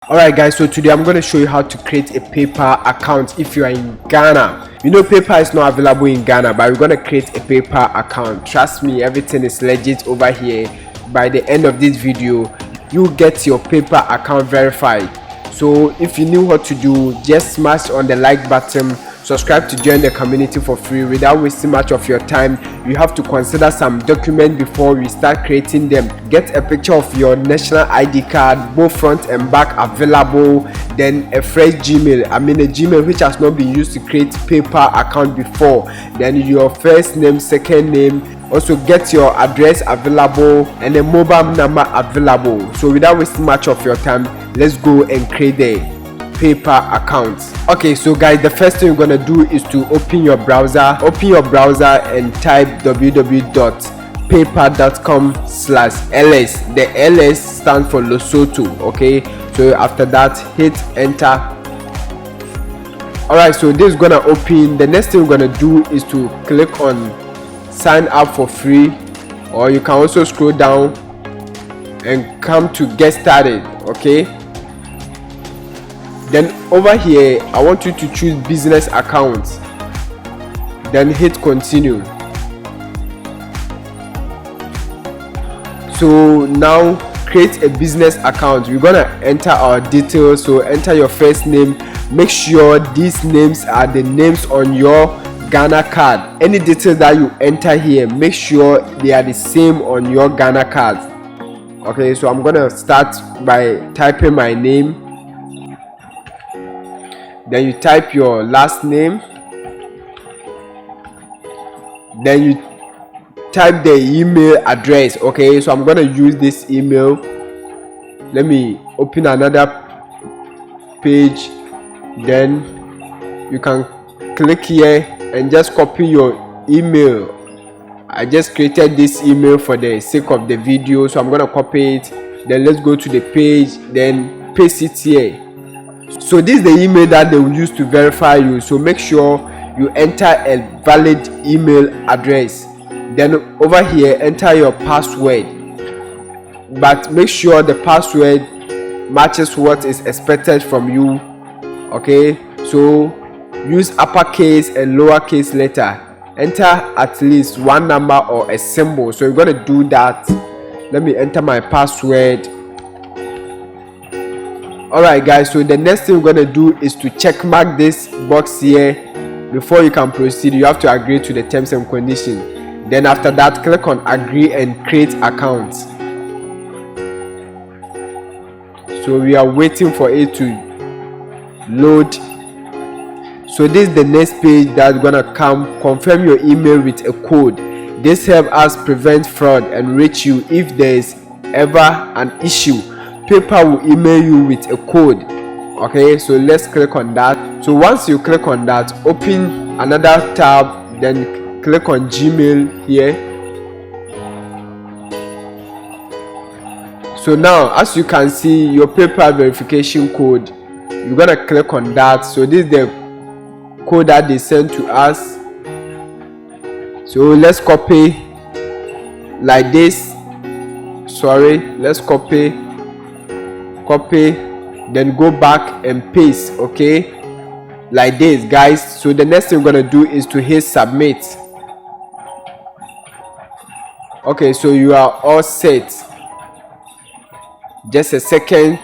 Alright guys, so today I'm going to show you how to create a PayPal account if you are in Ghana. You know PayPal is not available in Ghana, but we're going to create a PayPal account. Trust me, everything is legit over here. By the end of this video, you get your PayPal account verified. So if you knew what to do, just smash on the like button, subscribe to join the community for free without wasting much of your time. You have to consider some documents before we start creating them. Get a picture of your national ID card, both front and back available, then a fresh Gmail, a Gmail which has not been used to create PayPal account before, then your first name, second name. Also get your address available and a mobile number available. So without wasting much of your time, let's go and create the PayPal account. Okay, so guys, the first thing you're gonna do is to open your browser and type www.paypal.com/ls. the ls stands for Lesotho. Okay, so after that hit enter. Alright, so this is gonna open. The next thing we're gonna do is to click on sign up for free, or you can also scroll down and come to get started. Okay, then over here I want you to choose business accounts, then hit continue. So now create a business account. We're gonna enter our details. So enter your first name. Make sure these names are the names on your Ghana card. Any details that you enter here, make sure they are the same on your Ghana card. Okay, so I'm gonna start by typing my name, then you type your last name, then you type the email address. Okay, so I'm gonna use this email. Let me open another page, then you can click here and just copy your email. I just created this email for the sake of the video, so I'm gonna copy it. Then let's go to the page, then paste it here. So this is the email that they will use to verify you, so make sure you enter a valid email address. Then over here enter your password, but make sure the password matches what is expected from you. Okay, so use uppercase and lowercase letter. Enter at least one number or a symbol. So you're gonna do that. Let me enter my password. Alright guys, so the next thing we're gonna do is to check mark this box here. Before you can proceed, you have to agree to the terms and conditions. Then after that, click on agree and create account. So we are waiting for it to load. So this is the next page that's gonna come. Confirm your email with a code. This helps us prevent fraud and reach you if there is ever an issue. PayPal will email you with a code. Okay, so let's click on that. So once you click on that, open another tab, then click on Gmail here. So now as you can see, your PayPal verification code, you're gonna click on that. So this is the code that they sent to us. So let's copy like this. Let's copy, then go back and paste. Okay, like this guys. So the next thing we're gonna do is to hit submit. Okay, so you are all set. Just a second.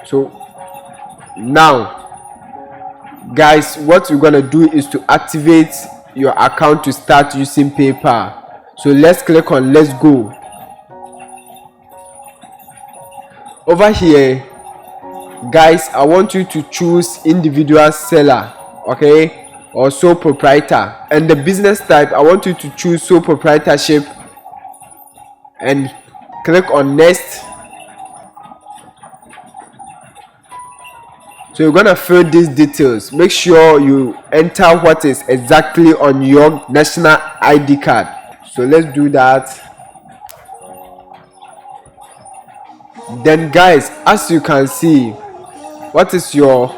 So now guys, what we're gonna do is to activate your account to start using PayPal. So let's click on let's go. Over here guys, I want you to choose individual seller, okay, or sole proprietor, and the business type I want you to choose sole proprietorship and click on next. So you're gonna fill these details. Make sure you enter what is exactly on your national ID card. So let's do that. Then guys, as you can see, what is your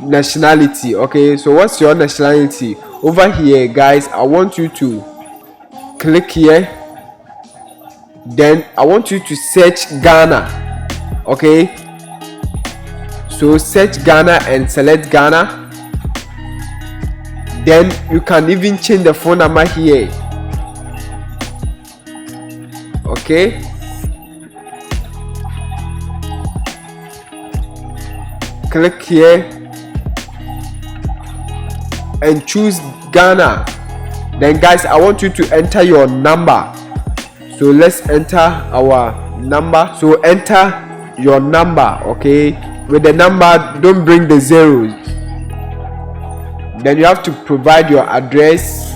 nationality? Okay, so what's your nationality? Over here guys, I want you to click here, then I want you to search Ghana. Okay, so search Ghana and select Ghana. Then you can even change the phone number here. Okay, click here and choose Ghana. Then guys, I want you to enter your number. So let's enter our number. So enter your number. Okay, with the number, don't bring the zeros. Then you have to provide your address,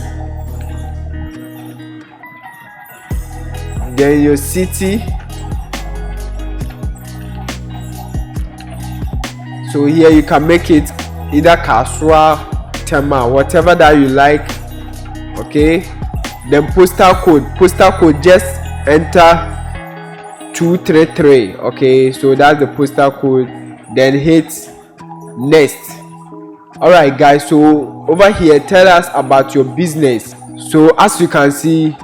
then your city. So here you can make it either Kaswa, Tema, whatever that you like. Okay, then postal code just enter 233. Okay, so that's the postal code. Then hit next. Alright guys, so over here tell us about your business. So as you can see,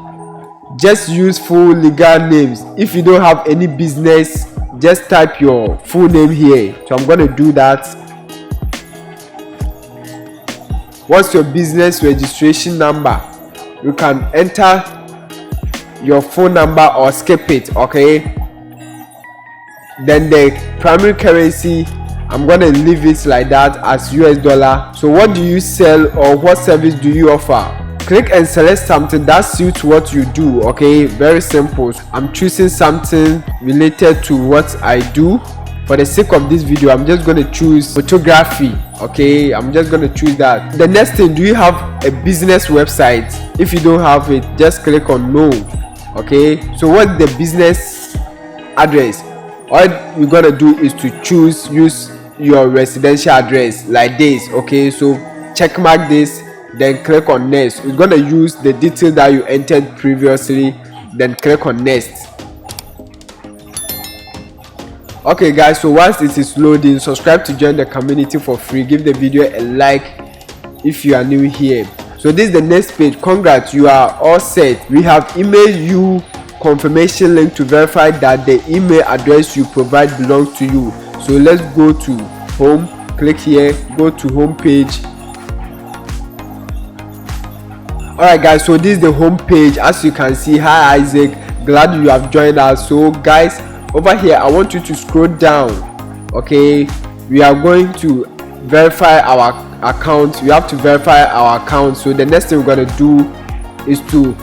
just use full legal names. If you don't have any business, just type your full name here. So I'm going to do that. What's your business registration number? You can enter your phone number or skip it. Okay, then the primary currency, I'm going to leave it like that as US dollar. So what do you sell or what service do you offer? Click and select something that suits what you do. Okay, very simple. I'm choosing something related to what I do. For the sake of this video, I'm just going to choose photography. Okay, I'm just going to choose that. The next thing, do you have a business website? If you don't have it, just click on no. Okay, so what's the business address? All you're gonna do is to use your residential address like this. Okay, so check mark this, then click on next. It's gonna use the detail that you entered previously, then click on next. Okay guys, so once it is loading, subscribe to join the community for free. Give the video a like if you are new here. So this is the next page. Congrats, you are all set. We have emailed you confirmation link to verify that the email address you provide belongs to you. So let's go to home, click here, go to home page. Alright guys, so this is the home page. As you can see, hi Isaac, glad you have joined us. So guys, over here I want you to scroll down. Okay, we are going to verify our account. We have to verify our account. So the next thing we're going to do is to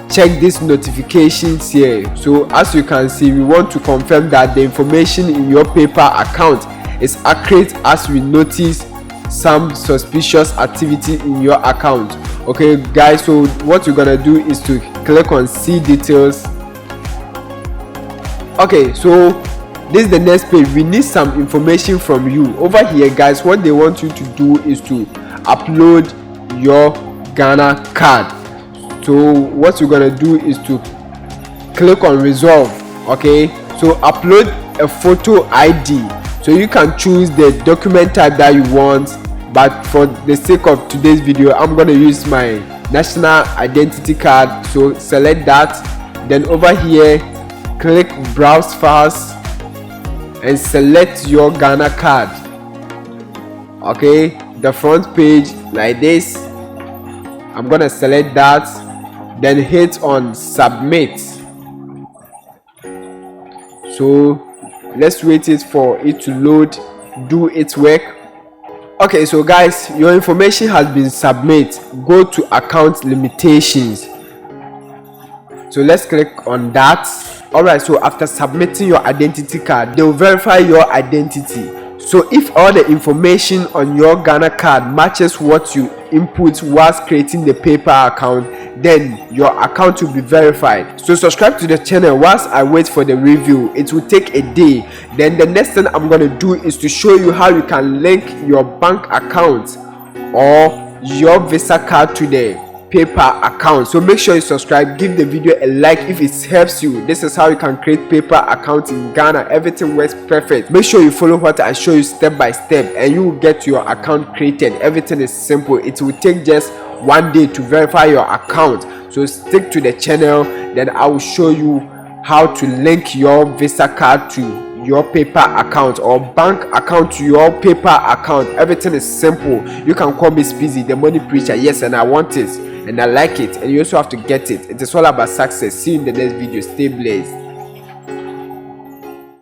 check these notifications here. So as you can see, we want to confirm that the information in your PayPal account is accurate, as we notice some suspicious activity in your account. Okay guys, so what you're gonna do is to click on see details. Okay, so this is the next page. We need some information from you. Over here guys, what they want you to do is to upload your Ghana card. So what you're gonna do is to click on resolve. Okay, so upload a photo ID. So you can choose the document type that you want, but for the sake of today's video, I'm gonna use my national identity card. So select that, then over here click browse files and select your Ghana card. Okay, the front page like this. I'm gonna select that, then hit on submit. So let's wait it for it to load, do its work. Okay, so guys, your information has been submitted. Go to account limitations. So let's click on that. Alright, so after submitting your identity card, they will verify your identity. So if all the information on your Ghana card matches what you input whilst creating the PayPal account, then your account will be verified. So subscribe to the channel whilst I wait for the review. It will take a day. Then the next thing I'm going to do is to show you how you can link your bank account or your Visa card to the PayPal account. So make sure you subscribe, give the video a like if it helps you. This is how you can create PayPal account in Ghana. Everything works perfect. Make sure you follow what I show you step by step and you will get your account created. Everything is simple. It will take just one day to verify your account. So stick to the channel, then I will show you how to link your Visa card to your PayPal account or bank account to your PayPal account. Everything is simple. You can call me Speezy, the money preacher. Yes, and I want it and I like it, and you also have to get it. It is all about success. See you in the next video. Stay blessed.